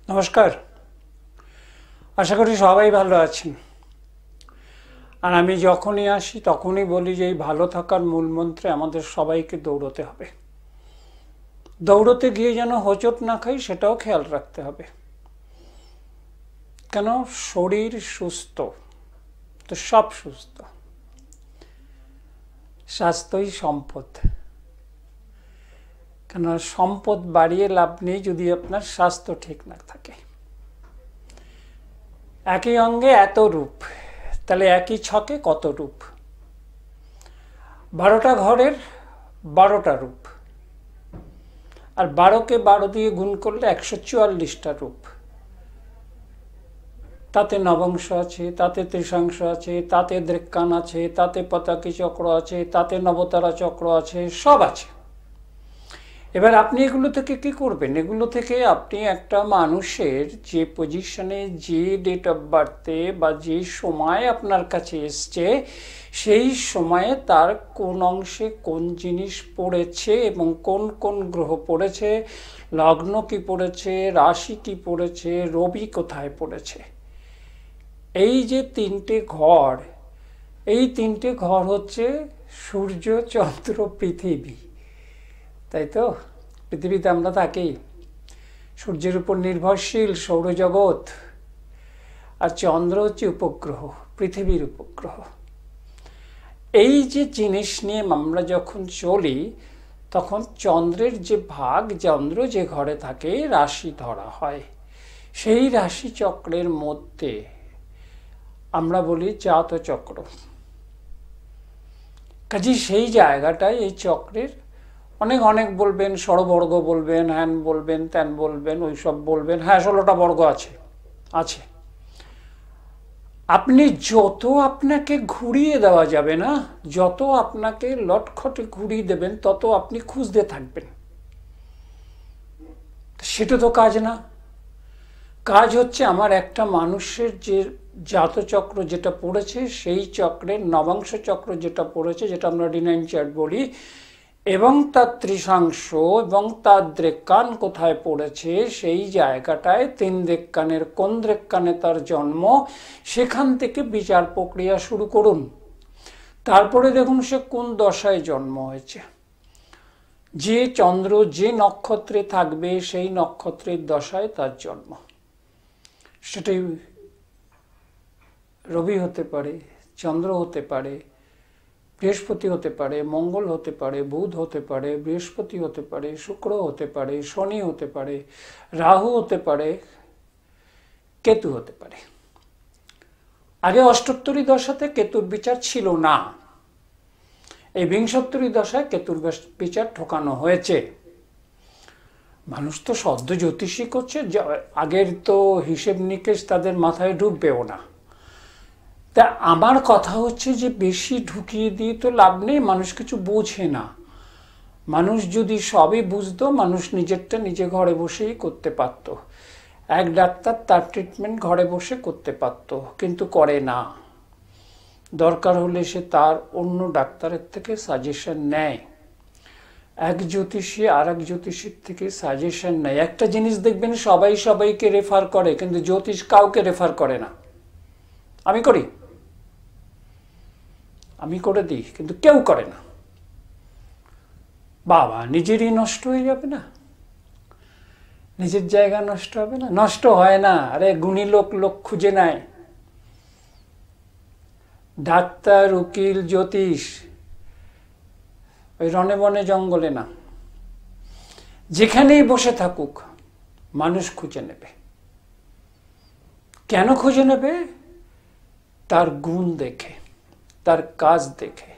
নমস্কার। আশা করি সবাই ভালো আছেন। আর আমি যখনই আসি তখনই বলি যে এই ভালো থাকার মূল মন্ত্রে আমাদের সবাইকে দৌড়তে হবে। দৌড়তে গিয়ে যেন হোঁচট না খাই সেটাও খেয়াল রাখতে হবে। কেন? শরীর সুস্থ তো সব সুস্থ। স্বাস্থ্যই সম্পদ। কেন? সম্পদ বাড়িয়ে লাভ নেই যদি আপনার স্বাস্থ্য ঠিক না থাকে। একই অঙ্গে এত রূপ, তাহলে একই ছকে কত রূপ? 12টা ঘরের 12টা রূপ, আর 12কে 12 দিয়ে গুণ করলে 144টা রূপ। তাতে নবংশ আছে, তাতে ত্রিশাংশ আছে, তাতে দৃক্কান আছে, তাতে পতাকি চক্র আছে, তাতে নবতারা চক্র আছে, সব আছে। এবার আপনি এগুলো থেকে কি করবেন? এগুলো থেকে আপনি একটা মানুষের যে পজিশনে, যে ডেট অফ বার্থে বা যে সময় আপনার কাছে এসছে, সেই সময়ে তার কোন অংশে কোন জিনিস পড়েছে এবং কোন কোন গ্রহ পড়েছে, লগ্ন কি পড়েছে, রাশি কি পড়েছে, রবি কোথায় পড়েছে, এই যে তিনটে ঘর, এই তিনটে ঘর হচ্ছে সূর্য, চন্দ্র, পৃথিবী। তাই তো? পৃথিবীতে আমরা থাকি, সূর্যের উপর নির্ভরশীল সৌরজগৎ, আর চন্দ্র হচ্ছে উপগ্রহ, পৃথিবীর উপগ্রহ। এই যে জিনিস নিয়ে আমরা যখন চলি, তখন চন্দ্রের যে ভাগ, চন্দ্র যে ঘরে থাকে, রাশি ধরা হয়। সেই রাশি চক্রের মধ্যে আমরা বলি জাতচক্র। কাজে সেই জায়গাটায় এই চক্রের অনেক অনেক বলবেন, ষড়বর্গ বলবেন, হ্যান বলবেন, ত্যান বলবেন, ওইসব বলবেন। হ্যাঁ, 16টা বর্গ আছে আছে। আপনি যত আপনাকে ঘুরিয়ে দেওয়া যাবে না, যত আপনাকে লটখটে ঘুরিয়ে দেবেন, তত আপনি খুঁজতে থাকবেন। সেটা তো কাজ না। কাজ হচ্ছে আমার একটা মানুষের যে জাতচক্র যেটা পড়েছে, সেই চক্রের নবাংশ চক্র যেটা পড়েছে, যেটা আমরা D9 চার্ট বলি, এবং তার ত্রিশাংশ এবং তার দৃক্কান কোথায় পড়েছে, সেই জায়গাটায় 3 দৃক্কানের কোন দৃক্কানে তার জন্ম, সেখান থেকে বিচার প্রক্রিয়া শুরু করুন। তারপরে দেখুন সে কোন দশায় জন্ম হয়েছে। যে চন্দ্র যে নক্ষত্রে থাকবে, সেই নক্ষত্রের দশায় তার জন্ম। সেটাই রবি হতে পারে, চন্দ্র হতে পারে, বৃহস্পতি হতে পারে, মঙ্গল হতে পারে, বুধ হতে পারে, বৃহস্পতি হতে পারে, শুক্র হতে পারে, শনি হতে পারে, রাহু হতে পারে, কেতু হতে পারে। আগে অষ্টোত্তরী দশাতে কেতুর বিচার ছিল না। এই বিংশোত্তরী দশায় কেতুর বিচার ঠোকানো হয়েছে। মানুষ তো সদ্য জ্যোতিষী করছে, আগের তো হিসেব নিকেশ তাদের মাথায় ঢুকবেও না। তা আমার কথা হচ্ছে যে বেশি ঢুকিয়ে দিয়ে তো লাভ নেই, মানুষ কিছু বোঝে না। মানুষ যদি সবই বুঝতো, মানুষ নিজেরটা নিজে ঘরে বসেই করতে পারত। এক ডাক্তার তার ট্রিটমেন্ট ঘরে বসে করতে পারত, কিন্তু করে না। দরকার হলে সে তার অন্য ডাক্তারের থেকে সাজেশন নেয়। এক জ্যোতিষী আর এক জ্যোতিষীর থেকে সাজেশন নেয়। একটা জিনিস দেখবেন, সবাই সবাইকে রেফার করে, কিন্তু জ্যোতিষ কাউকে রেফার করে না। আমি করি, আমি করে দিই, কিন্তু কেউ করে না। বাবা, নিজেরই নষ্ট হয়ে যাবে না? নিজের জায়গা নষ্ট হবে না? নষ্ট হয় না। আরে গুণী লোক লোক খুঁজে নেয়। ডাক্তার, উকিল, জ্যোতিষ ওই রনে বনে জঙ্গলে না, যেখানেই বসে থাকুক মানুষ খুঁজে নেবে। কেন খুঁজে নেবে? তার গুণ দেখে, তার কাজ দেখে,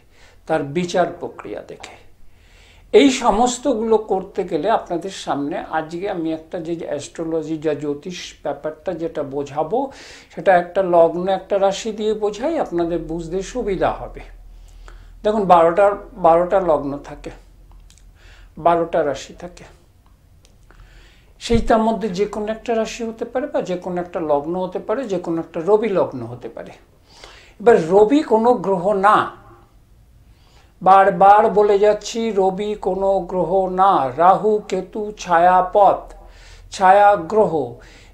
তার বিচার প্রক্রিয়া দেখে। এই সমস্তগুলো করতে গেলে আপনাদের সামনে আজকে আমি একটা যে অ্যাস্ট্রোলজি, যা জ্যোতিষ ব্যাপারটা যেটা বোঝাবো, সেটা একটা লগ্ন, একটা রাশি দিয়ে বোঝাই, আপনাদের বুঝতে সুবিধা হবে। দেখুন, 12টা লগ্ন থাকে, 12টা রাশি থাকে। সেইটার মধ্যে যে কোনো একটা রাশি হতে পারে, বা যে কোনো একটা লগ্ন হতে পারে, যে কোনো একটা রবি লগ্ন হতে পারে। এবার রবি কোনো গ্রহ না, বারবার বলে যাচ্ছি, রবি কোনো গ্রহ না। রাহু, কেতু ছায়াপথ, ছায়া গ্রহ।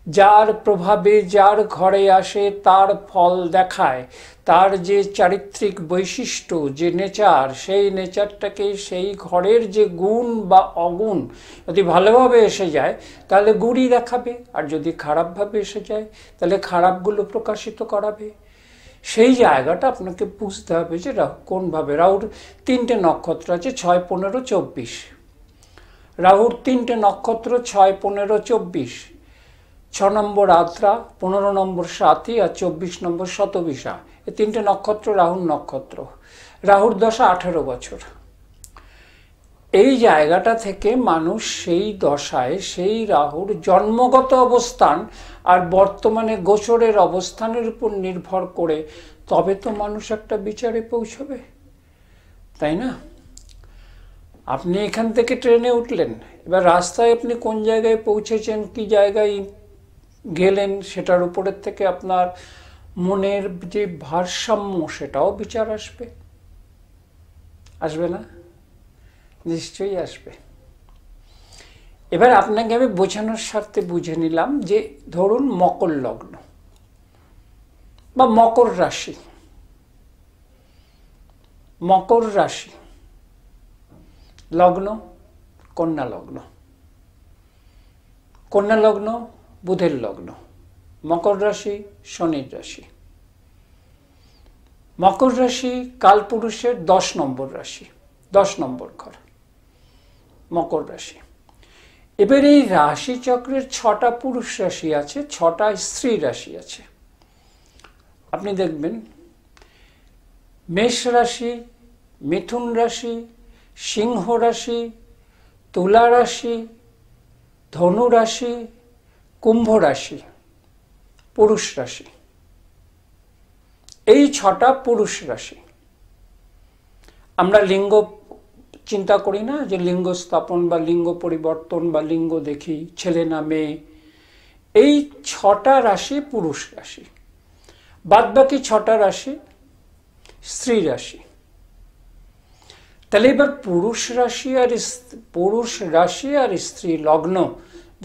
যার প্রভাবে যার ঘরে আসে তার ফল দেখায়, তার যে চারিত্রিক বৈশিষ্ট্য, যে নেচার, সেই নেচারটাকে, সেই ঘরের যে গুণ বা অগুণ যদি ভালোভাবে এসে যায় তাহলে গুণই দেখাবে, আর যদি খারাপভাবে এসে যায় তাহলে খারাপগুলো প্রকাশিত করাবে। সেই জায়গাটা আপনাকে বুঝতে হবে যে কোনভাবে। রাহুর 3টে নক্ষত্র আছে, 6, 15, 24। রাহুর 3টে নক্ষত্র, 6, 15, 24। 6 নম্বর আদ্রা, 15 নম্বর সাথী, আর 24 নম্বর শতবিশা। এই 3টে নক্ষত্র রাহুর নক্ষত্র। রাহুর দশা 18 বছর। এই জায়গাটা থেকে মানুষ সেই দশায় সেই রাহুর জন্মগত অবস্থান আর বর্তমানে গোচরের অবস্থানের উপর নির্ভর করে তবে তো মানুষ একটা বিচারে পৌঁছবে, তাই না? আপনি এখান থেকে ট্রেনে উঠলেন, এবার রাস্তায় আপনি কোন জায়গায় পৌঁছেছেন, কি জায়গায় গেলেন, সেটার উপরের থেকে আপনার মনের যে ভারসাম্য সেটাও বিচার আসবে। আসবে না? নিশ্চয়ই আসবে। এবার আপনাকে আমি বোঝানোর স্বার্থে বুঝে নিলাম যে ধরুন মকর লগ্ন বা মকর রাশি, মকর রাশি লগ্ন কন্যা লগ্ন, কন্যা লগ্ন বুধের লগ্ন, মকর রাশি শনির রাশি। মকর রাশি কালপুরুষের 10 নম্বর রাশি, 10 নম্বর ঘর মকর রাশি। এবার এই রাশি চক্রের 6টা পুরুষ রাশি আছে, 6টা স্ত্রী রাশি আছে। আপনি দেখবেন মেষ রাশি, মিথুন রাশি, সিংহ রাশি, তুলা রাশি, ধনু রাশি, কুম্ভ রাশি পুরুষ রাশি। এই 6টা পুরুষ রাশি। আমরা লিঙ্গ চিন্তা করি না যে লিঙ্গ স্থাপন বা লিঙ্গ পরিবর্তন বা লিঙ্গ দেখি, ছেলে না মেয়ে। এই 6টা রাশি পুরুষ রাশি, বাদ বাকি 6টা রাশি স্ত্রী রাশি। তাহলে এবার পুরুষ রাশি আর স্ত্রী লগ্ন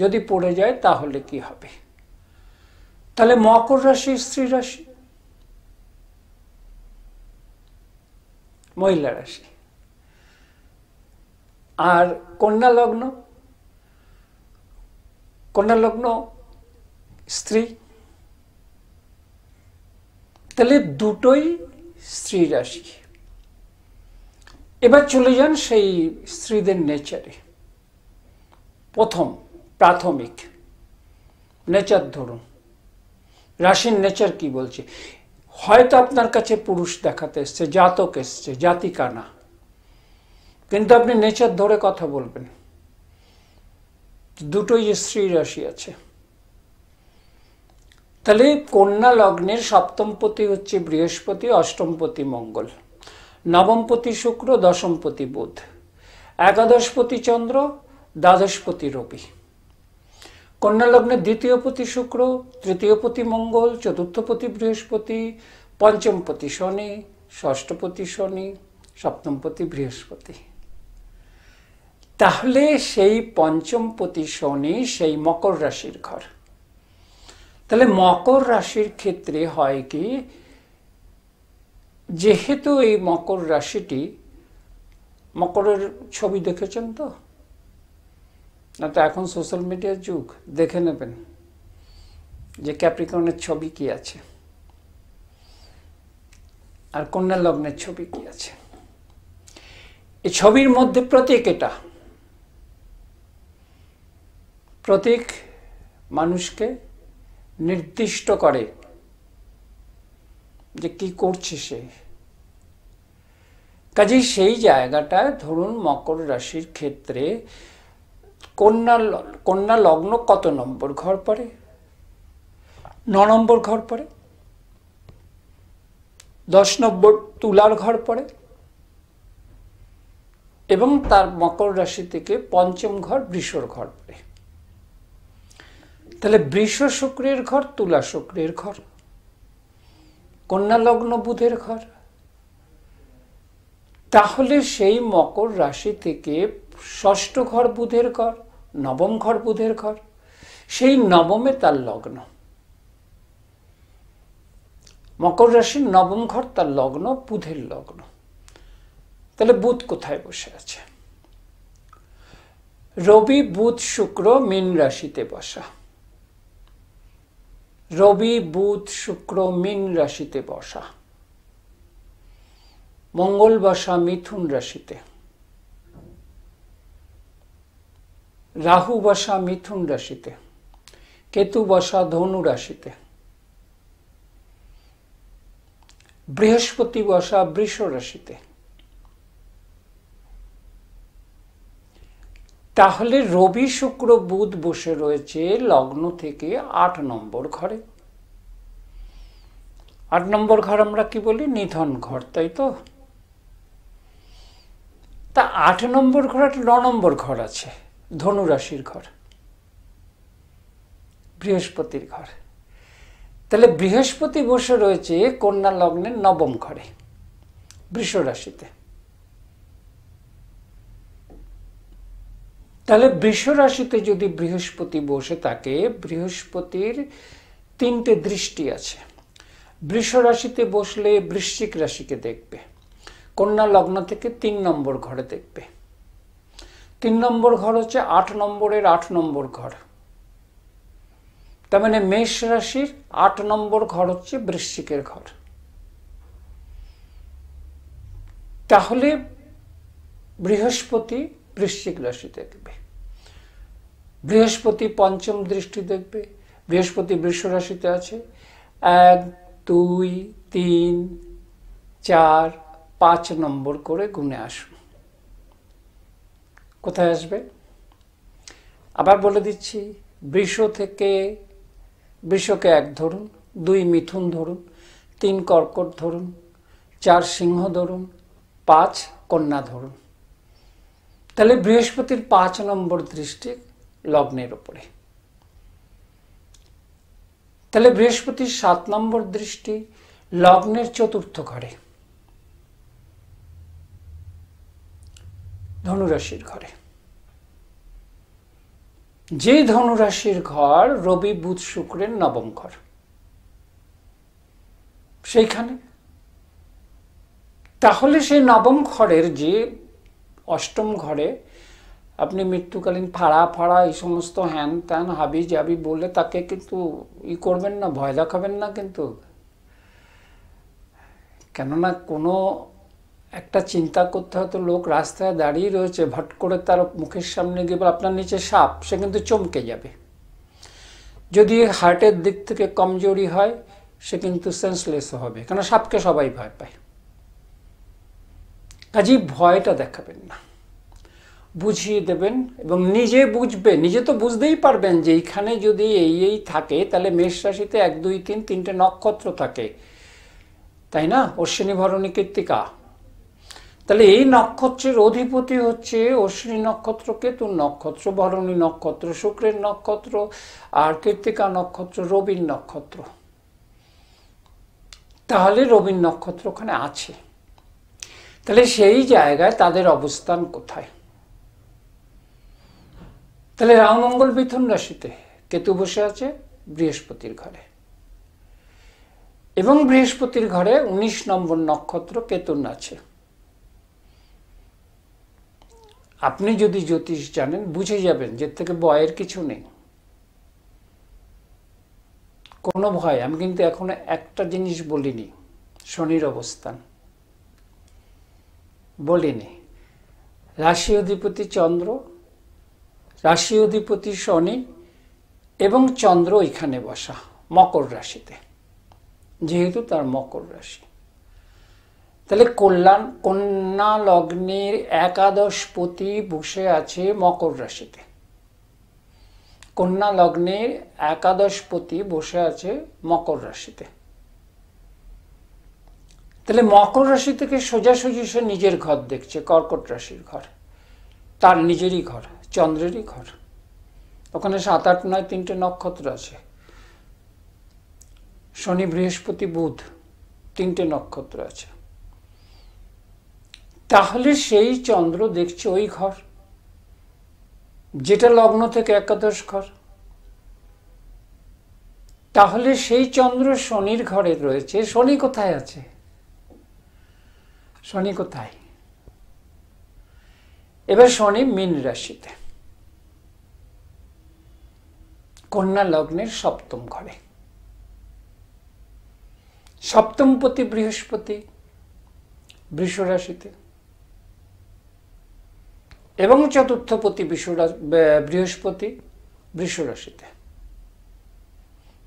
যদি পড়ে যায় তাহলে কি হবে? তাহলে মকর রাশি স্ত্রী রাশি, মহিলা রাশি। আর কন্যা লগ্ন, কন্যা লগ্ন স্ত্রী। তাহলে দুটোই স্ত্রী রাশি। এবার চলে যান সেই স্ত্রীদের নেচারে। প্রথম প্রাথমিক নেচার ধরুন, রাশির নেচার কি বলছে। হয়তো আপনার কাছে পুরুষ দেখাতে এসছে, জাতক এসছে, জাতিকা না, কিন্তু আপনি নেচার ধরে কথা বলবেন। দুটোই স্ত্রী রাশি আছে। তাহলে কন্যা লগ্নের সপ্তমপতি হচ্ছে বৃহস্পতি, অষ্টমপতি মঙ্গল, নবমপতি শুক্র, দশমপতি বুধ, একাদশপতি চন্দ্র, দ্বাদশপতি রবি। কন্যা লগ্নের দ্বিতীয়পতি শুক্র, তৃতীয়পতি মঙ্গল, চতুর্থপতি বৃহস্পতি, পঞ্চমপতি শনি, ষষ্ঠপতি শনি, সপ্তমপতি বৃহস্পতি। তাহলে সেই পঞ্চমপতি শনি সেই মকর রাশির ঘর। তাহলে মকর রাশির ক্ষেত্রে হয় কি, যেহেতু এই মকর রাশিটি, মকরের ছবি দেখেছেন তো, না তো এখন সোশ্যাল মিডিয়ার যুগ, দেখে নেবেন যে ক্যাপ্রিকর্নের ছবি কি আছে আর কন্যা লগ্নের ছবি কি আছে। এই ছবির মধ্যে প্রতীক, এটা প্রতীক মানুষকে নির্দিষ্ট করে যে কি করছে সে। কাজেই সেই জায়গাটায় ধরুন মকর রাশির ক্ষেত্রে কন্যা লগ্ন কত নম্বর ঘর পড়ে? 9 নম্বর ঘর পড়ে। 10 নম্বর তুলার ঘর পড়ে এবং তার মকর রাশি থেকে পঞ্চম ঘর বৃষর ঘর পড়ে। তাহলে বৃষ শুক্রের ঘর, তুলা শুক্রের ঘর, কন্যা লগ্ন বুধের ঘর। তাহলে সেই মকর রাশি থেকে ষষ্ঠ ঘর বুধের ঘর, নবম ঘর বুধের ঘর, সেই নবমে তার লগ্ন, মকর রাশির নবম ঘর তার লগ্ন, বুধের লগ্ন। তাহলে বুধ কোথায় বসে আছে? রবি বুধ শুক্র মীন রাশিতে বসা, রবি বুধ শুক্র মীন রাশিতে বসা, মঙ্গল বসা মিথুন রাশিতে, রাহু বসা মিথুন রাশিতে, কেতু বসা ধনু রাশিতে, বৃহস্পতি বসা বৃষ রাশিতে। তাহলে রবি শুক্র বুধ বসে রয়েছে লগ্ন থেকে 8 নম্বর ঘরে। 8 নম্বর ঘর আমরা কি বলি? নিধন ঘর, তাই তো? তা 8 নম্বর ঘর, 9 নম্বর ঘর আছে, ধনু রাশির ঘর, বৃহস্পতির ঘর। তাহলে বৃহস্পতি বসে রয়েছে কন্যা লগ্নের 9ম ঘরে, বৃষ রাশিতে। তাহলে বৃষ রাশিতে যদি বৃহস্পতি বসে থাকে, বৃহস্পতির 3টে দৃষ্টি আছে। বৃষ রাশিতে বসলে বৃশ্চিক রাশিকে দেখবে, কন্যা লগ্ন থেকে 3 নম্বর ঘরে দেখবে। 3 নম্বর ঘর হচ্ছে 8 নম্বরের 8 নম্বর ঘর। তার মানে মেষ রাশির 8 নম্বর ঘর হচ্ছে বৃশ্চিকের ঘর। তাহলে বৃহস্পতি বৃশ্চিক রাশি দেখবে, বৃহস্পতি 5ম দৃষ্টি দেখবে। বৃহস্পতি বৃষ রাশিতে আছে। 1 2 3 4 5 নম্বর করে গুনে আসুন। কোথায় আসবে? আবার বলে দিচ্ছি, বৃষকে 1 ধরুন, 2 মিথুন ধরুন, 3 কর্কট ধরুন, 4 সিংহ ধরুন, 5 কন্যা ধরুন। তাহলে বৃহস্পতির 5 নম্বর দৃষ্টি লগ্নের উপরে। তাহলে বৃহস্পতির 7 নম্বর দৃষ্টি লগ্নের 4র্থ ঘরে, ধনুরাশির ঘরে। যে ধনুরাশির ঘর রবি বুধ শুক্রের 9ম ঘর, সেইখানে। তাহলে সেই 9ম ঘরের যে 8ম ঘরে আপনি মৃত্যুকালীন ফাড়া এই সমস্ত হ্যান ত্যান হাবি জাবি বলে তাকে কিন্তু করবেন না, ভয় দেখাবেন না কিন্তু। কেননা কোনো একটা চিন্তা করতে হয়তো, লোক রাস্তায় দাঁড়িয়ে রয়েছে, ভট করে তার মুখের সামনে গিয়ে আপনার নিচে সাপ, সে কিন্তু চমকে যাবে। যদি হার্টের দিক থেকে কমজোরি হয়, সে কিন্তু সেন্সলেস হবে, কেন সাপকে সবাই ভয় পায়। কাজেই ভয়টা দেখাবেন না, বুঝিয়ে দেবেন এবং নিজে বুঝবে। নিজে তো বুঝতেই পারবেন যে এইখানে যদি এই থাকে, তাহলে মেষ রাশিতে 1 2 3 3টে নক্ষত্র থাকে, তাই না? অশ্বিনী ভরণী কৃত্তিকা। তাহলে এই নক্ষত্রের অধিপতি হচ্ছে অশ্বিনী নক্ষত্র কেতুর নক্ষত্র, ভরণী নক্ষত্র শুক্রের নক্ষত্র, আর কৃত্তিকা নক্ষত্র রবির নক্ষত্র। তাহলে রবির নক্ষত্র ওখানে আছে। তাহলে সেই জায়গায় তাদের অবস্থান কোথায়? তাহলে রাহু মঙ্গল মিথুন রাশিতে, কেতু বসে আছে বৃহস্পতির ঘরে, এবং বৃহস্পতির ঘরে 19 নম্বর নক্ষত্র কেতুন আছে। আপনি যদি জ্যোতিষ জানেন, বুঝে যাবেন যে থেকে ভয়ের কিছু নেই, কোনো ভয়। আমি কিন্তু এখনো একটা জিনিস বলিনি, শনির অবস্থান বলিনি। রাশি অধিপতি চন্দ্র, রাশি অধিপতি শনি এবং চন্দ্র এখানে বসা মকর রাশিতে, যেহেতু তার মকর রাশি। তাহলে কন্যা লগ্নের 11পতি বসে আছে মকর রাশিতে, কন্যা লগ্নের 11পতি বসে আছে মকর রাশিতে। তাহলে মকর রাশি থেকে সোজাসুজি সে নিজের ঘর দেখছে, কর্কট রাশির ঘর, তার নিজেরই ঘর, চন্দ্রেরই ঘর। ওখানে 7 8 9 3টে নক্ষত্র আছে, শনি বৃহস্পতি বুধ 3টে নক্ষত্র আছে। তাহলে সেই চন্দ্র দেখছে ওই ঘর, যেটা লগ্ন থেকে 11 ঘর। তাহলে সেই চন্দ্র শনির ঘরে রয়েছে। শনি কোথায় আছে? শনি কোথায়? এবার শনি মীন রাশিতে, কন্যা লগ্নের সপ্তম ঘরে। সপ্তমপতি বৃহস্পতি বৃষ রাশিতে এবং চতুর্থপতি বৃহস্পতি বৃষ রাশিতে।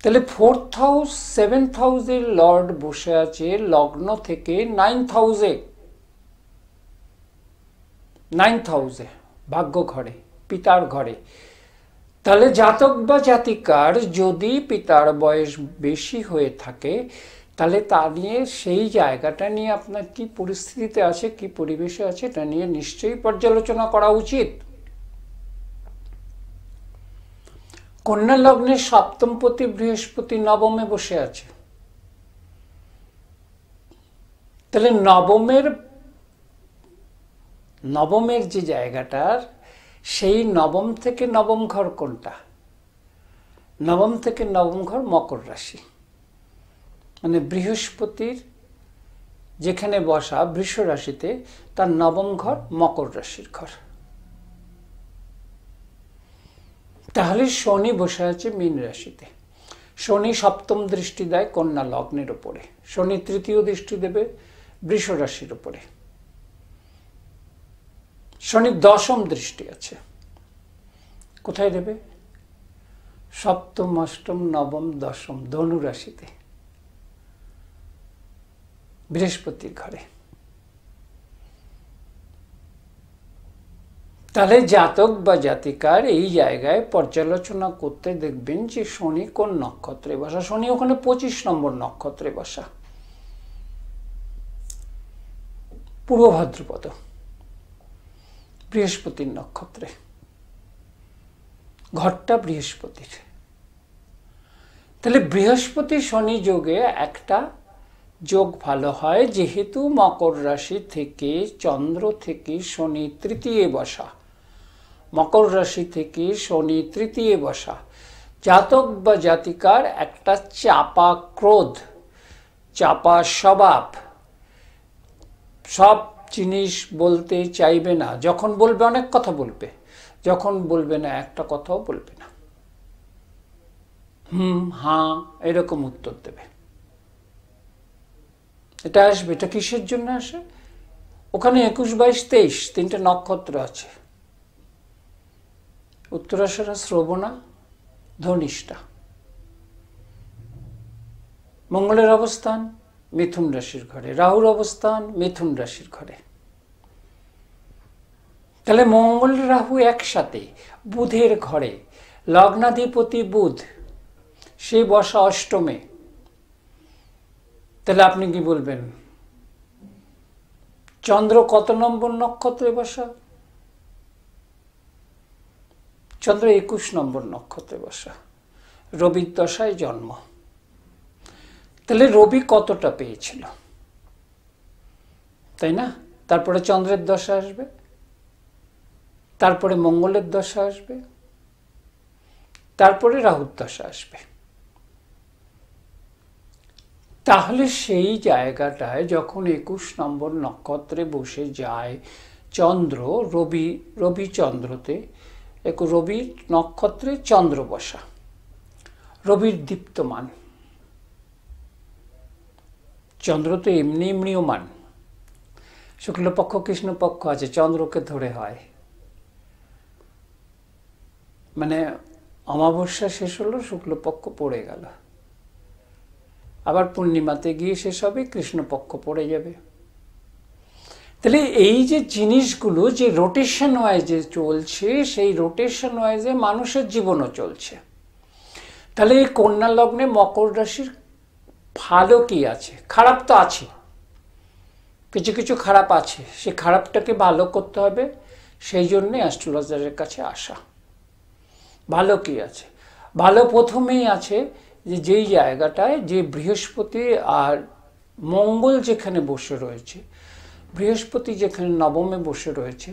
তাহলে 4th হাউস 7th হাউসের লর্ড বসে আছে লগ্ন থেকে 9th হাউসে, ভাগ্য ঘরে, পিতার ঘরে। তাহলে জাতক বা জাতিকার যদি পিতার বয়স বেশি হয়ে থাকে, তাহলে তা নিয়ে, সেই জায়গাটা নিয়ে আপনার কি পরিস্থিতিতে আছে, কি পরিবেশে আছে, এটা নিয়ে নিশ্চয়ই পর্যালোচনা করা উচিত। কন্যা লগ্নের সপ্তমপতি বৃহস্পতি নবমে বসে আছে। তাহলে নবমের যে জায়গাটার, সেই নবম থেকে নবম ঘর কোনটা? নবম থেকে নবম ঘর মকর রাশি, মানে বৃহস্পতির যেখানে বসা বৃষ রাশিতে, তার নবম ঘর মকর রাশির ঘর। তাহলে শনি বসে আছে মীন রাশিতে। শনি সপ্তম দৃষ্টি দেয় কন্যা লগ্নের উপরে, শনি তৃতীয় দৃষ্টি দেবে বৃষ রাশির উপরে। শনি দশম দৃষ্টি আছে, কোথায় দেবে? সপ্তম, অষ্টম, নবম, দশম, ধনু রাশিতে, বৃহস্পতির ঘরে। তাহলে জাতক বা জাতিকার এই জায়গায় পর্যালোচনা করতে দেখবেন যে শনি কোন নক্ষত্রে বসা। শনি ওখানে 25 নম্বর নক্ষত্রে বসা, পূর্ব ভাদ্রপদ, বৃহস্পতির নক্ষত্রে। ঘরটা বৃহস্পতির। তাহলে বৃহস্পতি শনি যোগে একটা যোগ ভালো হয়, যেহেতু মকর রাশি থেকে, চন্দ্র থেকে শনি তৃতীয় বসা, মকর রাশি থেকে শনি তৃতীয় বসা, জাতক বা জাতিকার একটা চাপা ক্রোধ, চাপা স্বভাব, সব জিনিস বলতে চাইবে না। যখন বলবে অনেক কথা বলবে, যখন বলবে না একটা কথাও বলবে না, হ্যাঁ এরকম উত্তর দেবে। এটা আসবে। এটা কিসের জন্য আসে? ওখানে 21, 22, 23 তিনটে নক্ষত্র আছে। উত্তরাষাঢ়া, শ্রবণা, ধনিষ্ঠা। মঙ্গলের অবস্থান মিথুন রাশির ঘরে, রাহুর অবস্থান মিথুন রাশির ঘরে। তাহলে মঙ্গল রাহু একসাথে বুধের ঘরে, লগ্নাধিপতি বুধ, সে বসা অষ্টমে। তাহলে আপনি কি বলবেন? চন্দ্র কত নম্বর নক্ষত্রে বসা? চন্দ্র 21 নম্বর নক্ষত্রে বসা, রবির দশায় জন্ম। তাহলে রবি কতটা পেয়েছিল, তাই না? তারপরে চন্দ্রের দশা আসবে, তারপরে মঙ্গলের দশা আসবে, তারপরে রাহুর দশা আসবে। তাহলে সেই জায়গাটায় যখন 21 নম্বর নক্ষত্রে বসে যায় চন্দ্র, রবি চন্দ্রতে, রবির নক্ষত্রে চন্দ্র বসা, রবির দীপ্তমান, চন্দ্র তো এমনি ম্রিয়মান, শুক্লপক্ষ কৃষ্ণপক্ষ আছে, চন্দ্রকে ধরে হয়। মানে অমাবস্যা শেষ হলো, শুক্লপক্ষ পড়ে গেল, আবার পূর্ণিমাতে গিয়ে শেষ হবে, কৃষ্ণপক্ষ পড়ে যাবে। তাহলে এই যে জিনিসগুলো যে রোটেশন ওয়াইজে চলছে, সেই রোটেশন ওয়াইজে মানুষের জীবনও চলছে। তাহলে এই কন্যা লগ্নে মকর রাশির ভালো কি আছে? খারাপ তো আছে, কিছু কিছু খারাপ আছে, সে খারাপটাকে ভালো করতে হবে, সেই জন্যে অ্যাস্ট্রোলজারের কাছে আসা। ভালো কি আছে? ভালো প্রথমেই আছে যে যেই জায়গাটায় যে বৃহস্পতি আর মঙ্গল যেখানে বসে রয়েছে, বৃহস্পতি যেখানে নবমে বসে রয়েছে,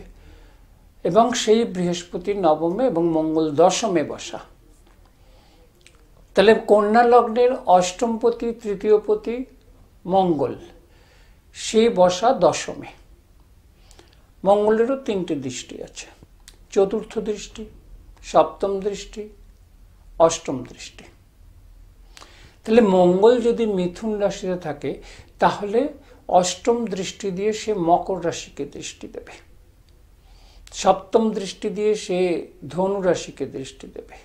এবং সেই বৃহস্পতি নবমে এবং মঙ্গল দশমে বসা, তাহলে কন্যা লগ্নের অষ্টমপতি তৃতীয়পতি মঙ্গল, সে বসা দশমে। মঙ্গলেরও 3টে দৃষ্টি আছে, চতুর্থ দৃষ্টি, সপ্তম দৃষ্টি, অষ্টম দৃষ্টি। তাহলে মঙ্গল যদি মিথুন রাশিতে থাকে তাহলে অষ্টম দৃষ্টি দিয়ে সে মকর রাশিকে দৃষ্টি দেবে, সপ্তম দৃষ্টি দিয়ে সে ধনু রাশিকে দৃষ্টি দেবে,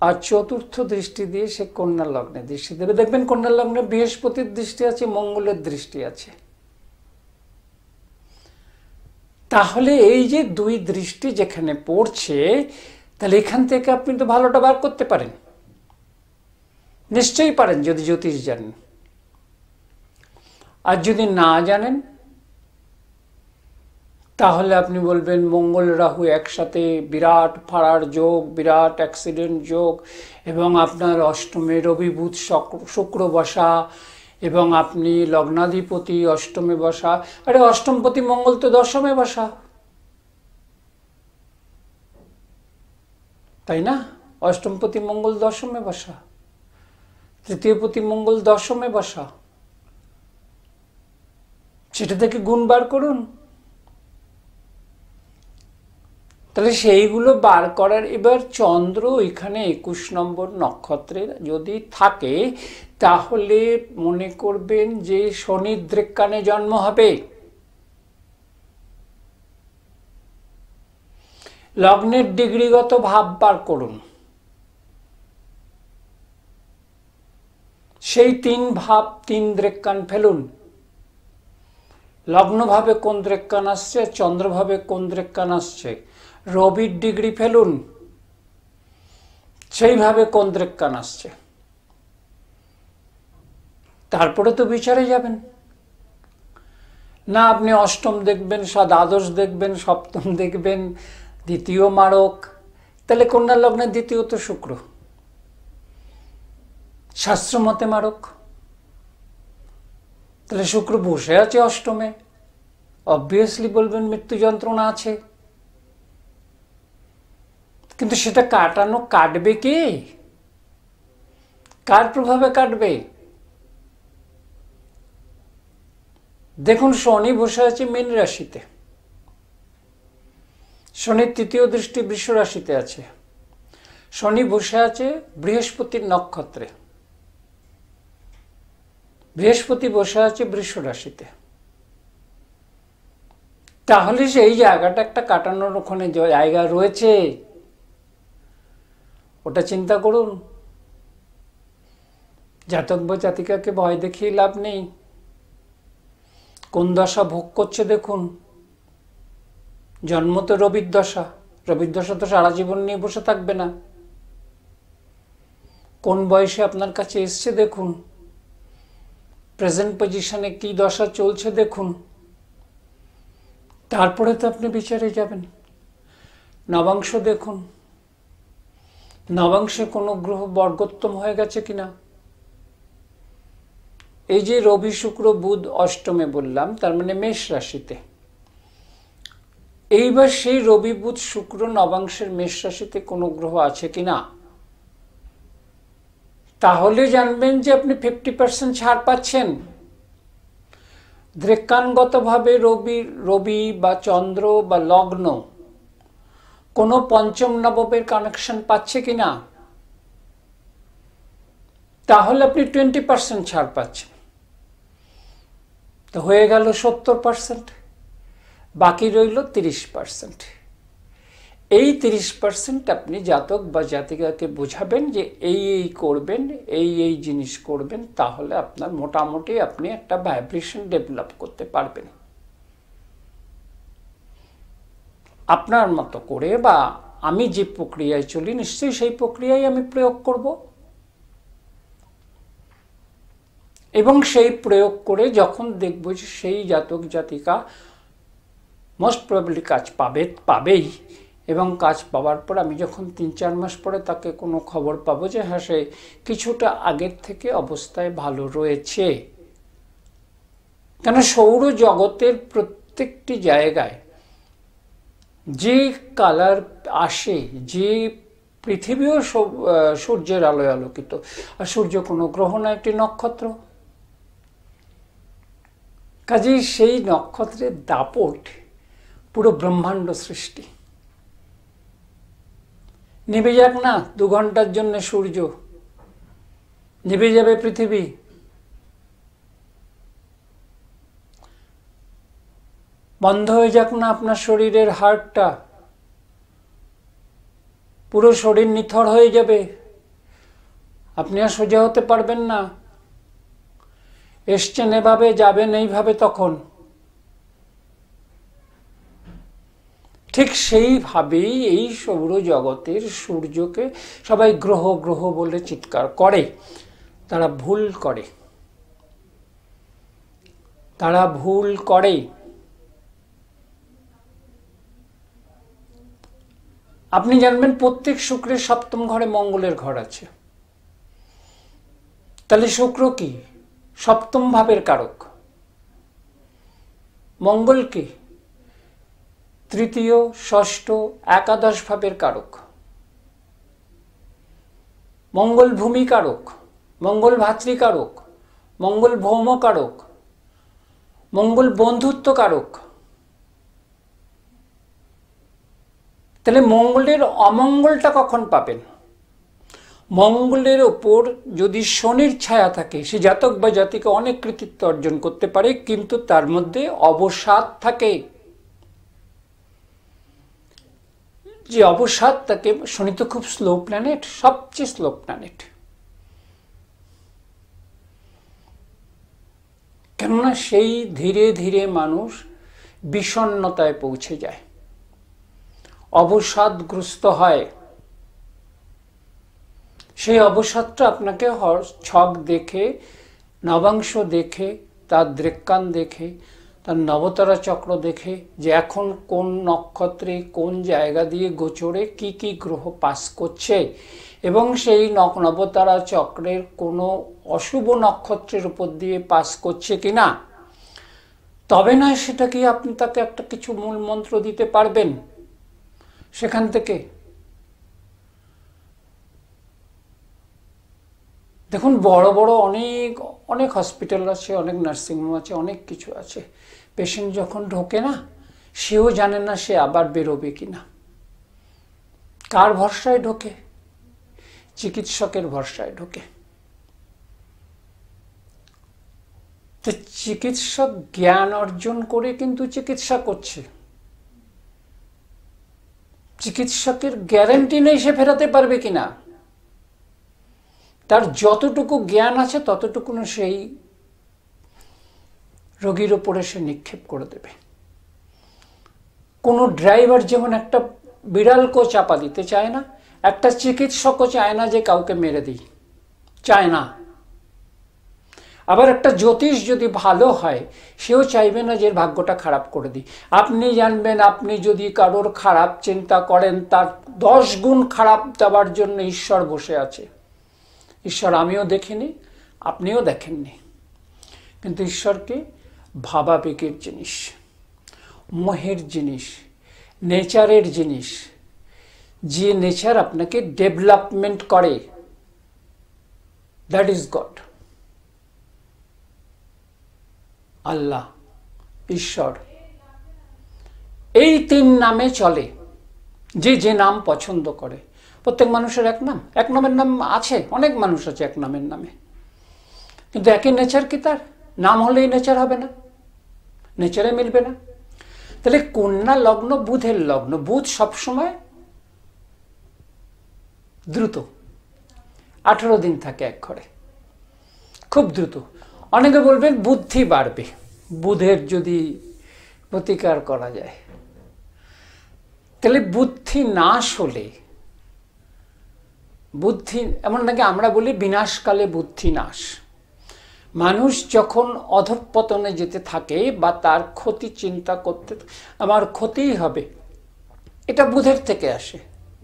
আর চতুর্থ দৃষ্টি দিয়ে সে কন্যা লগ্নে দৃষ্টি দেবে। দেখবেন কন্যা লগ্নে বৃহস্পতির দৃষ্টি আছে, মঙ্গলের দৃষ্টি আছে। তাহলে এই যে 2 দৃষ্টি যেখানে পড়ছে, তাহলে এখান থেকে আপনি তো ভালোটা বার করতে পারেন, নিশ্চয়ই পারেন যদি জ্যোতিষ জানেন। আর যদি না জানেন তাহলে আপনি বলবেন মঙ্গল রাহু একসাথে বিরাট ফাড়ার যোগ, বিরাট অ্যাক্সিডেন্ট যোগ, এবং আপনার অষ্টমে রবি বুধ শুক্র বসা, এবং আপনি লগ্নাধিপতি অষ্টমে বসা। আরে অষ্টমপতি মঙ্গল তো দশমে বসা, তাই না? অষ্টমপতি মঙ্গল দশমে বসা, তৃতীয়পতি মঙ্গল দশমে বসা, সেটা থেকে গুণ বার করুন। তাহলে সেইগুলো বার করার, এবার চন্দ্র এখানে 21 নম্বর নক্ষত্রে যদি থাকে তাহলে মনে করবেন যে শনির দৃক্কানে জন্ম হবে। লগ্নের ডিগ্রিগত ভাব বার করুন, সেই 3 ভাব 3 দৃক্কান ফেলুন। লগ্নভাবে কোন দৃক্কান আসছে, চন্দ্রভাবে কোন দৃক্কান আসছে, রবির ডিগ্রি ফেলুন, সেইভাবে কোন দৃক্কান আসছে, তারপরে তো বিচারে যাবেন না। আপনি অষ্টম দেখবেন, দ্বাদশ দেখবেন, সপ্তম দেখবেন, দ্বিতীয় মারক। তাহলে কন্যা লগ্নের দ্বিতীয় তো শুক্র, শাস্ত্রমতে মারক। তাহলে শুক্র বসে আছে অষ্টমে, অবভিয়াসলি বলবেন মৃত্যু যন্ত্রণা আছে। কিন্তু সেটা কাটবে কে? কার প্রভাবে কাটবে? দেখুন শনি বসে আছে মীন রাশিতে, শনির 3য় দৃষ্টি বৃষ রাশিতে আছে, শনি বসে আছে বৃহস্পতির নক্ষত্রে, বৃহস্পতি বসে আছে বৃষ রাশিতে। তাহলে সেই জায়গাটা একটা কাটানোর ওখানে জায়গা রয়েছে, ওটা চিন্তা করুন। জাতক বা জাতিকাকে ভয় দেখিয়ে লাভ নেই। কোন দশা ভোগ করছে দেখুন। জন্ম তো রবির দশা, রবির দশা তো সারা জীবন নিয়ে বসে থাকবে না। কোন বয়সে আপনার কাছে এসছে দেখুন, প্রেজেন্ট পজিশনে কি দশা চলছে দেখুন, তারপরে তো আপনি বিচারে যাবেন। নবাংশ দেখুন, নবাংশে কোনো গ্রহ বর্গোত্তম হয়ে গেছে কিনা। এই যে রবি শুক্র বুধ অষ্টমে বললাম, তার মানে মেষ রাশিতে। এইবার সেই রবি বুধ শুক্র নবাংশের মেষ রাশিতে কোনো গ্রহ আছে কিনা, তাহলে জানবেন যে আপনি 50% ছাড় পাচ্ছেন। দৃক্কানগতভাবে রবি বা চন্দ্র বা লগ্ন কোনো পঞ্চম নবমের কানেকশন পাচ্ছে কিনা, তাহলে আপনি 20% ছাড় পাচ্ছেন। তো হয়ে গেল 70%, বাকি রইল 30%। এই 30% আপনি জাতক বা জাতিকাকে বোঝাবেন যে এই করবেন, এই জিনিস করবেন, তাহলে আপনার মোটামুটি আপনি একটা ভাইব্রেশন ডেভেলপ করতে পারবেন। আপনার মতো করে বা আমি যে প্রক্রিয়ায় চলি নিশ্চয়ই সেই প্রক্রিয়ায় আমি প্রয়োগ করব, এবং সেই প্রয়োগ করে যখন দেখব যে সেই জাতক জাতিকা মোস্ট প্রবাবলি কাজ পাবেই, এবং কাজ পাওয়ার পর আমি যখন 3-4 মাস পরে তাকে কোনো খবর পাবো যে হ্যাঁ সে কিছুটা আগের থেকে অবস্থায় ভালো রয়েছে। কেন সৌর জগতের প্রত্যেকটি জায়গায় যে কালার আসে, যে পৃথিবীও সূর্যের আলোয় আলোকিত। আর সূর্য কোনো গ্রহ না, একটি নক্ষত্র। কাজেই সেই নক্ষত্রের দাপট পুরো ব্রহ্মাণ্ড সৃষ্টি। নিভে যাক না 2 ঘন্টার জন্য সূর্য, নিভে যাবে পৃথিবী। বন্ধ হয়ে যাক না আপনার শরীরের হার্টটা, পুরো শরীর নিথর হয়ে যাবে, আপনি আর সোজা হতে পারবেন না। এসছেন এভাবে, যাবেন এইভাবে। তখন ঠিক সেইভাবেই এই সৌরজগতের সূর্যকে সবাই গ্রহ গ্রহ বলে চিৎকার করে। তারা ভুল করে, তারা ভুল করে। আপনি জানবেন প্রত্যেক শুক্রের 7ম ঘরে মঙ্গলের ঘর আছে। তাহলে শুক্র কি? 7ম ভাবের কারক। মঙ্গল কি? 3য়, 6ষ্ঠ, একাদশ ভাবের কারক। মঙ্গল ভূমি কারক, মঙ্গল ভাতৃকারক, মঙ্গল ভৌম কারক, মঙ্গল বন্ধুত্ব কারক। তাহলে মঙ্গলের অমঙ্গলটা কখন পাবেন? মঙ্গলের ওপর যদি শনির ছায়া থাকে, সে জাতক বা জাতিকে অনেক কৃতিত্ব অর্জন করতে পারে, কিন্তু তার মধ্যে অবসাদ থাকে। যে অবসাদ থাকে, শনি তো খুব স্লো প্ল্যানেট, সবচেয়ে স্লো প্ল্যানেট। কেননা সেই ধীরে ধীরে মানুষ বিষণ্ণতায় পৌঁছে যায়, অবসাদগ্রস্ত হয়। সেই অবসাদটা আপনাকে ছক দেখে, নবাংশ দেখে, তার দৃক্কান দেখে, তার নবতারা চক্র দেখে, যে এখন কোন নক্ষত্রে কোন জায়গা দিয়ে গোচরে কি কি গ্রহ পাস করছে, এবং সেই নবতারা চক্রের কোনো অশুভ নক্ষত্রের উপর দিয়ে পাস করছে কিনা, তবে না সেটাকে আপনি তাকে একটা কিছু মূল মন্ত্র দিতে পারবেন। সেখান থেকে দেখুন, বড় বড় অনেক অনেক হসপিটাল আছে, অনেক নার্সিংহোম আছে, অনেক কিছু আছে। পেশেন্ট যখন ঢোকে না, সেও জানে না সে আবার বেরোবে কিনা। কার ভরসায় ঢোকে? চিকিৎসকের ভরসায় ঢোকে। তো চিকিৎসক জ্ঞান অর্জন করে কিন্তু চিকিৎসা করছে। চিকিৎসকের গ্যারান্টি নেই সে ফেরাতে পারবে কিনা। তার যতটুকু জ্ঞান আছে ততটুকু সেই রোগীর ওপরে সে নিক্ষেপ করে দেবে। কোনো ড্রাইভার যেমন একটা বিড়ালকেও চাপা দিতে চায় না, একটা চিকিৎসকও চায় না যে কাউকে মেরে দিই, চায় না। আবার একটা জ্যোতিষ যদি ভালো হয়, সেও চাইবে না যে ভাগ্যটা খারাপ করে দিই। আপনি জানবেন, আপনি যদি কারোর খারাপ চিন্তা করেন, তার 10 গুণ খারাপ দেওয়ার জন্য ঈশ্বর বসে আছে। ঈশ্বর আমিও দেখিনি, আপনিও দেখেননি, কিন্তু ঈশ্বরকে ভাবাবেগের জিনিস, মোহের জিনিস, নেচারের জিনিস। যে নেচার আপনাকে ডেভেলপমেন্ট করে, দ্যাট ইজ গড। আল্লাহ, ঈশ্বর, এই 3 নামে চলে। যে যে নাম পছন্দ করে। প্রত্যেক মানুষের এক নাম, এক নামের নাম আছে, অনেক মানুষ আছে এক নামের নামে, কিন্তু একই নেচার কি তার? নাম হলেই নেচার হবে না, নেচারে মিলবে না। তাহলে কন্যা লগ্ন বুধের লগ্ন। বুধ সবসময় দ্রুত, 18 দিন থাকে এক ঘরে, খুব দ্রুত। অনেকে বলবেন বুদ্ধি বাড়বে বুধের যদি প্রতিকার করা যায়। তাহলে বুদ্ধি নাশ হলে, বুদ্ধি এমন নাকি আমরা বলি বিনাশকালে বুদ্ধি নাশ। মানুষ যখন অধঃপতনে যেতে থাকে বা তার ক্ষতি চিন্তা করতে, আমার ক্ষতিই হবে, এটা বুধের থেকে আসে।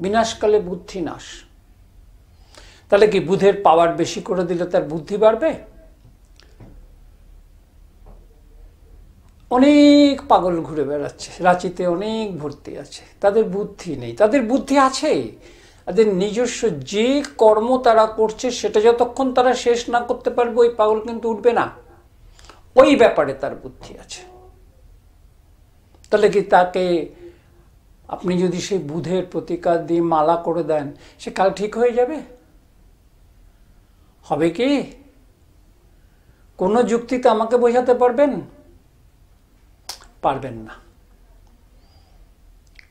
বিনাশকালে বুদ্ধি নাশ। তাহলে কি বুধের পাওয়ার বেশি করে দিলে তার বুদ্ধি বাড়বে? অনেক পাগল ঘুরে বেড়াচ্ছে রাঁচিতে, অনেক ভর্তি আছে, তাদের বুদ্ধি নেই। তাদের বুদ্ধি আছে, তাদের নিজস্ব যে কর্ম তারা করছে সেটা যতক্ষণ তারা শেষ না করতে পারবে ওই পাগল কিন্তু উঠবে না। ওই ব্যাপারে তার বুদ্ধি আছে। তাহলে কি তাকে আপনি যদি সেই বুধের প্রতিকার দিয়ে মালা করে দেন, সে কাল ঠিক হয়ে যাবে? হবে কি? কোনো যুক্তিতে আমাকে বোঝাতে পারবেন? পারবেন না।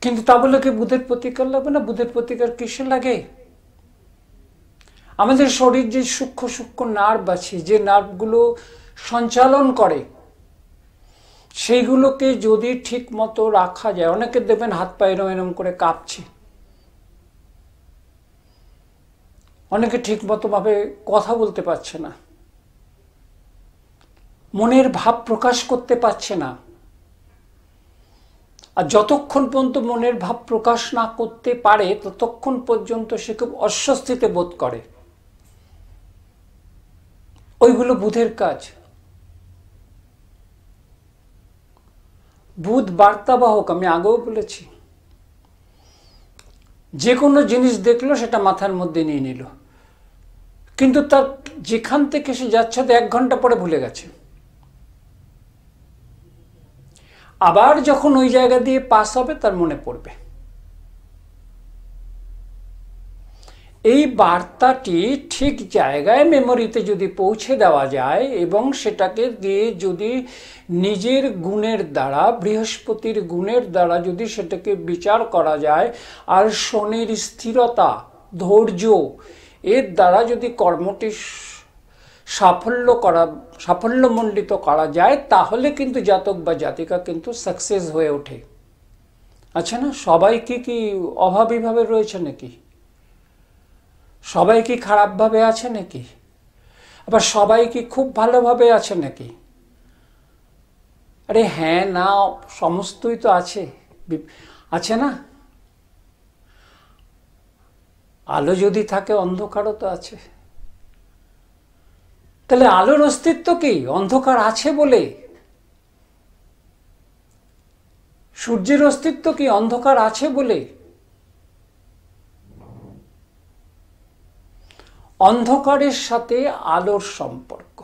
কিন্তু তা বলে কি বুধের প্রতিকার লাগবে না? বুধের প্রতিকার কিসে লাগে? আমাদের শরীর যে সূক্ষ্ম সূক্ষ্ম নার্ভ আছে, যে নার্ভগুলো সঞ্চালন করে, সেইগুলোকে যদি ঠিক মতো রাখা যায়, অনেকে দেখবেন হাত পা এরম এরম করে কাঁপছে, অনেকে ঠিক মতো ভাবে কথা বলতে পারছে না, মনের ভাব প্রকাশ করতে পারছে না। আর যতক্ষণ পর্যন্ত মনের ভাব প্রকাশ না করতে পারে ততক্ষণ পর্যন্ত সে খুব অস্বস্তিতে বোধ করে। ওইগুলো বুধের কাজ। বুধ বার্তাবাহক, আমি আগেও বলেছি। যে কোনো জিনিস দেখলো সেটা মাথার মধ্যে নিয়ে নিল, কিন্তু তার যেখান থেকে সে যাচ্ছে তো 1 ঘন্টা পরে ভুলে গেছে। আবার যখন ওই জায়গা দিয়ে পাস হবে তার মনে পড়বে। এই বার্তাটি ঠিক জায়গায় মেমোরিতে যদি পৌঁছে দেওয়া যায় এবং সেটাকে দিয়ে যদি নিজের গুণের দ্বারা, বৃহস্পতির গুণের দ্বারা যদি সেটাকে বিচার করা যায়, আর শনির স্থিরতা, ধৈর্য, এর দ্বারা যদি কর্মটি সাফল্যমণ্ডিত করা যায়, তাহলে কিন্তু জাতক বা জাতিকা কিন্তু সাকসেস হয়ে ওঠে। আচ্ছা না, সবাই কি অভাবীভাবে রয়েছে নাকি? সবাই কি খারাপভাবে আছে নাকি? আবার সবাই কি খুব ভালোভাবে আছে নাকি? আরে হ্যাঁ না, সমস্তই তো আছে, আছে না? আলো যদি থাকে অন্ধকারও তো আছে। তাহলে আলোর অস্তিত্ব কি? অন্ধকার আছে বলে। সূর্যের অস্তিত্ব কি? অন্ধকার আছে বলে। অন্ধকারের সাথে আলোর সম্পর্ক,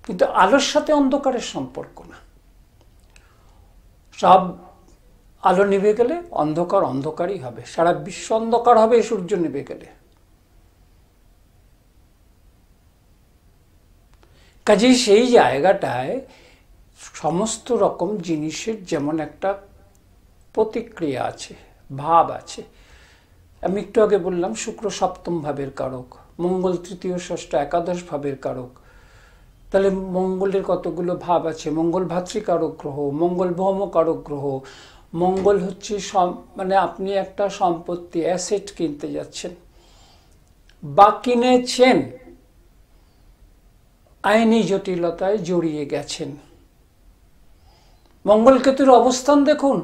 কিন্তু আলোর সাথে অন্ধকারের সম্পর্ক না। সব আলো নিভে গেলে অন্ধকার অন্ধকারই হবে, সারা বিশ্ব অন্ধকার হবে সূর্য নিভে গেলে। কাজেই সেই জায়গাটায় সমস্ত রকম জিনিসের যেমন একটা প্রতিক্রিয়া আছে, ভাব আছে। আমি একটু আগে বললাম শুক্র ৭ম ভাবের কারক, মঙ্গল ৩য়, ৬ষ্ঠ, একাদশ ভাবের কারক। তাহলে মঙ্গলের কতগুলো ভাব আছে। মঙ্গল ভাতৃকারক গ্রহ, মঙ্গল ভৌমকারক গ্রহ। মঙ্গল হচ্ছে মানে আপনি একটা সম্পত্তি, অ্যাসেট কিনতে যাচ্ছেন বা কিনেছেন, আইনি জটিলতায় জড়িয়ে গেছেন। মঙ্গল কেতুর অবস্থান দেখুন।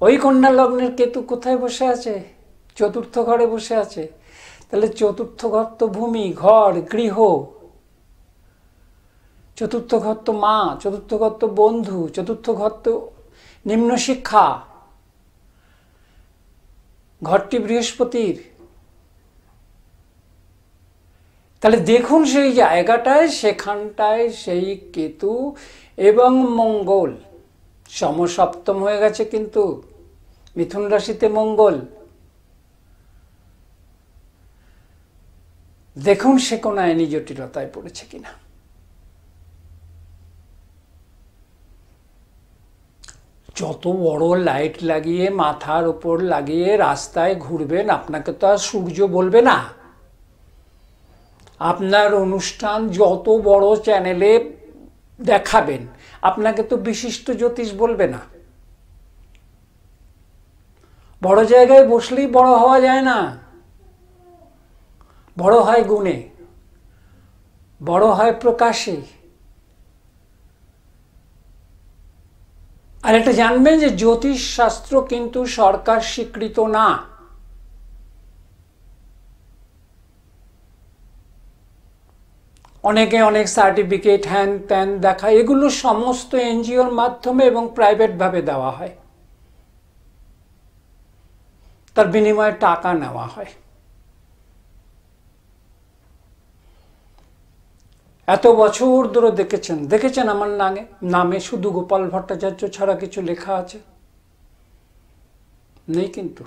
ওই কন্যা লগ্নের কেতু কোথায় বসে আছে? 4র্থ ঘরে বসে আছে। তাহলে 4র্থ ঘর তো ভূমি, ঘর, গৃহ। 4র্থ ঘর তো মা, 4র্থ ঘর তো বন্ধু, 4র্থ ঘর তো নিম্ন শিক্ষা। ঘরটি বৃহস্পতির। তাহলে দেখুন সেই জায়গাটায়, সেখানটায় সেই কেতু এবং মঙ্গল সমসপ্তম হয়ে গেছে, কিন্তু মিথুন রাশিতে মঙ্গল। দেখুন সে কোন আইনি জটিলতায় পড়েছে কিনা। যত বড় লাইট লাগিয়ে মাথার উপর লাগিয়ে রাস্তায় ঘুরবেন, আপনাকে তো আর সূর্য বলবে না। আপনার অনুষ্ঠান যত বড় চ্যানেলে দেখাবেন, আপনাকে তো বিশিষ্ট জ্যোতিষ বলবে না। বড় জায়গায় বসলেই বড় হওয়া যায় না। বড় হয় গুণে, বড় হয় প্রকাশে। আর এটা জানবেন যে জ্যোতিষ শাস্ত্র কিন্তু সরকার স্বীকৃত না। অনেকে অনেক সার্টিফিকেট হ্যান ত্যান দেখায়, এগুলো সমস্ত এনজিওর মাধ্যমে এবং প্রাইভেটভাবে দেওয়া হয়। তার বিনিময়ে টাকা নেওয়া হয়। এত বছর ধরে দেখেছেন আমার নামে শুধু গোপাল ভট্টাচার্য ছাড়া কিছু লেখা আছে? নেই। কিন্তু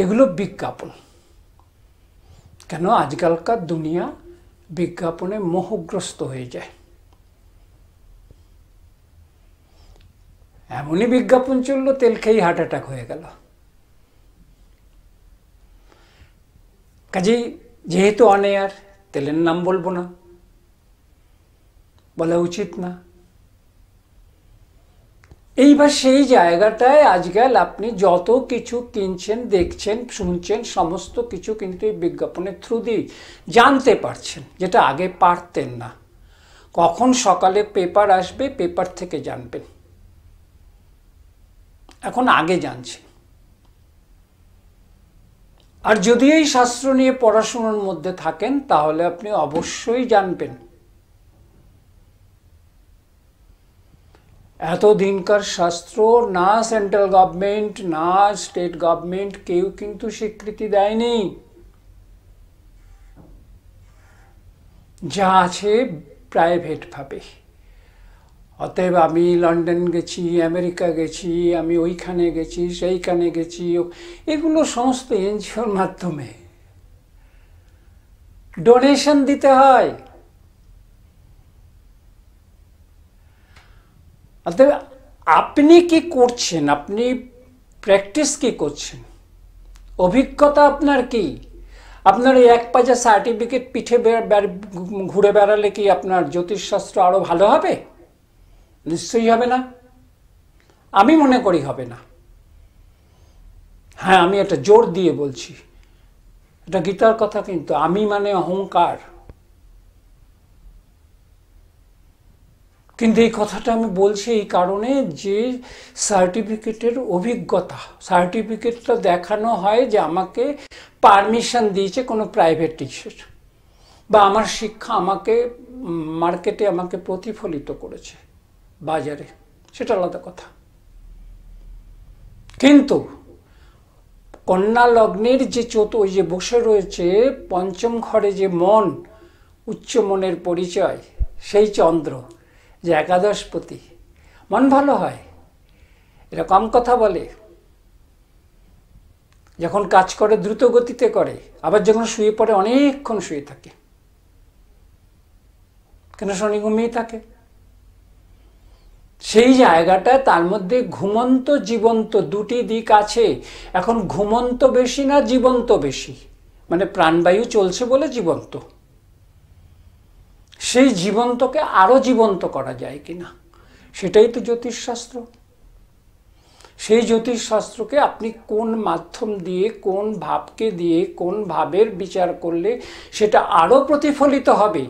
এগুলো বিজ্ঞাপন। কেন? আজকালকার দুনিয়া বিজ্ঞাপনে মোহগ্রস্ত হয়ে যায়। এমনই বিজ্ঞাপন চললো, তেল খেয়েই হার্ট অ্যাটাক হয়ে গেল। কাজেই যেহেতু অন এয়ার, তেলের নাম বলবো না, বলা উচিত না। এইবার সেই জায়গাটায় আজকাল আপনি যত কিছু কিনছেন, দেখছেন, শুনছেন, সমস্ত কিছু কিন্তু এই বিজ্ঞাপনের থ্রু দিয়ে জানতে পারছেন, যেটা আগে পারতেন না। কখন সকালে পেপার আসবে, পেপার থেকে জানবেন, এখন আগে জানছেন। আর যদি এই শাস্ত্র নিয়ে পড়াশোনার মধ্যে থাকেন, তাহলে আপনি অবশ্যই জানবেন এতদিনকার শাস্ত্র না সেন্ট্রাল গভর্নমেন্ট না স্টেট গভর্নমেন্ট কেউ কিন্তু স্বীকৃতি দেয়নি। যা আছে প্রাইভেট ভাবে। অতএব আমি লন্ডন গেছি, আমেরিকা গেছি, আমি ওইখানে গেছি, সেইখানে গেছি, এগুলো সমস্ত এনজিওর মাধ্যমে ডোনেশন দিতে হয়। অতএব আপনি কি করছেন, আপনি প্র্যাকটিস কি করছেন, অভিজ্ঞতা আপনার কি? আপনার এই এক পাজা সার্টিফিকেট পিঠে ঘুরে বেড়ালে কি আপনার জ্যোতিষশাস্ত্র আরো ভালো হবে? নিশ্চয়ই হবে না। আমি মনে করি হবে না। হ্যাঁ, আমি এটা জোর দিয়ে বলছি, এটা গীতার কথা। কিন্তু আমি মানে অহংকার। কিন্তু এই কথাটা আমি বলছি এই কারণে যে সার্টিফিকেটের অভিজ্ঞতা, সার্টিফিকেটটা দেখানো হয় যে আমাকে পারমিশন দিয়েছে কোনো প্রাইভেট টিচার, বা আমার শিক্ষা আমাকে মার্কেটে আমাকে প্রতিফলিত করেছে বাজারে, সেটা আলাদা কথা। কিন্তু কন্যা লগ্নের যে ওই যে বসে রয়েছে পঞ্চম ঘরে যে মন, উচ্চ মনের পরিচয়, সেই চন্দ্র যে একাদশপতি, মন ভালো হয়, এরা কম কথা বলে, যখন কাজ করে দ্রুত গতিতে করে, আবার যখন শুয়ে পড়ে অনেকক্ষণ শুয়ে থাকে। কেন? শনি ঘুমিয়ে থাকে। সেই জায়গাটা, তার মধ্যে ঘুমন্ত জীবন্ত দুটি দিক আছে। এখন ঘুমন্ত বেশি না জীবন্ত বেশি, মানে প্রাণবায়ু চলছে বলে জীবন্ত। সেই জীবন্তকে আরো জীবন্ত করা যায় কিনা, সেটাই তো জ্যোতিষশাস্ত্র। সেই জ্যোতিষশাস্ত্রকে আপনি কোন মাধ্যম দিয়ে, কোন ভাবকে দিয়ে, কোন ভাবের বিচার করলে সেটা আরো প্রতিফলিত হবে,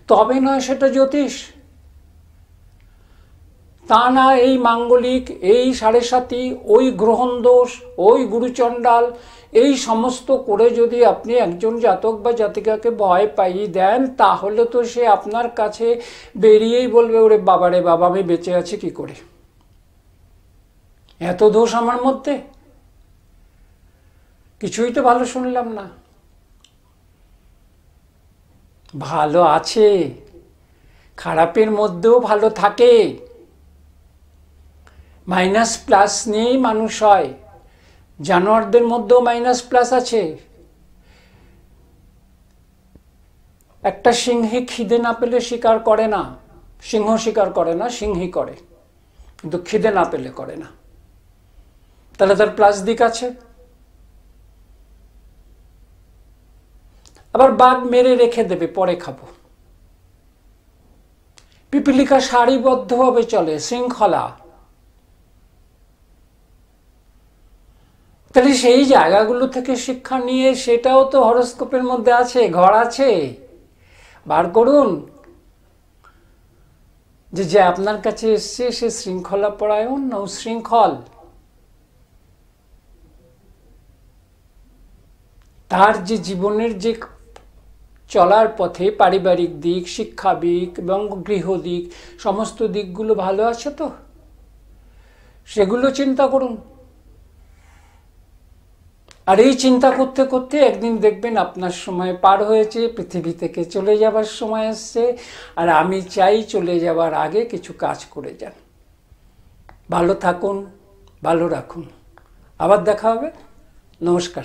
তবে নয় সেটা জ্যোতিষ। তা না এই মাঙ্গলিক, এই সাড়ে সাতি, ওই গ্রহণ দোষ, ওই গুরুচণ্ডাল, এই সমস্ত করে যদি আপনি একজন জাতক বা জাতিকাকে ভয় পাইয়ে দেন, তাহলে তো সে আপনার কাছে বেরিয়েই বলবে, ওরে বাবা রে বাবা, আমি বেঁচে আছি কি করে, এত দোষ আমার মধ্যে, কিছুই তো ভালো শুনলাম না। ভালো আছে, খারাপের মধ্যেও ভালো থাকে। মাইনাস প্লাস নিয়েই মানুষ হয়। জানোয়ারদের মধ্যেও মাইনাস প্লাস আছে। একটা সিংহী খিদে না পেলে শিকার করে না, সিংহ শিকার করে না, সিংহী করে, কিন্তু খিদে না পেলে করে না। তাহলে তার প্লাস দিক আছে। আবার বাঘ মেরে রেখে দেবে, পরে খাবো। পিপিলিকা সারিবদ্ধভাবে চলে, শৃঙ্খলা। তাহলে সেই জায়গাগুলো থেকে শিক্ষা নিয়ে, সেটাও তো হরোস্কোপের মধ্যে আছে, ঘর আছে, বার করুন। যে আপনার কাছে এসছে সে শৃঙ্খলা পরায়ণ না উশৃঙ্খল, তার যে জীবনের যে চলার পথে পারিবারিক দিক, শিক্ষা দিক এবং গৃহ দিক, সমস্ত দিকগুলো ভালো আছে তো? সেগুলো চিন্তা করুন। আর এই চিন্তা করতে করতে একদিন দেখবেন আপনার সময় পার হয়েছে, পৃথিবী থেকে চলে যাবার সময় আসছে। আর আমি চাই চলে যাবার আগে কিছু কাজ করে যান। ভালো থাকুন, ভালো রাখুন। আবার দেখা হবে। নমস্কার।